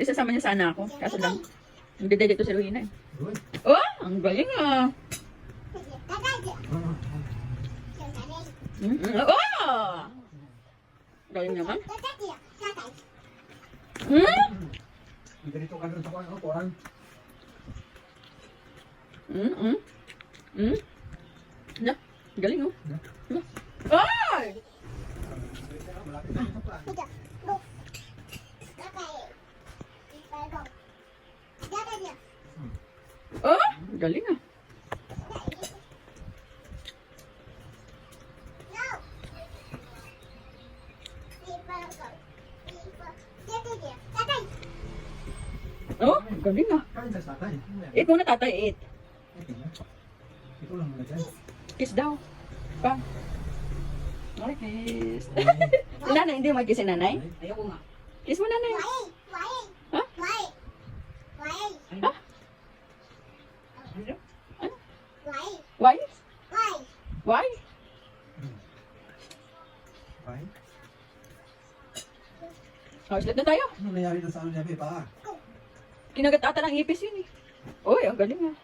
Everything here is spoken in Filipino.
Isasama niya sana ako. Kaso lang, hindi dito si Luina eh. Good. Oh, ang galing ah. Oh! Galing naman. Ganito ka rin sa kuwan. Na, galing oh. Ay! Malapit na ito pa. Oh, galing ah. Oh, galing ah. Kain sa tatay. Eat muna tatay, eat. Ito lang muna dyan. Kiss daw. Pa. Okay, kiss. Si nanay, hindi mo mag-kiss si nanay? Ayoko nga. Kiss mo nanay. Ha? Ha? Why? Why? Kain. Oh, slit na tayo. Ano nangyari na sa ano niya, pa? Kinagat ata ng ipis yun eh. Uy, ang galing ah.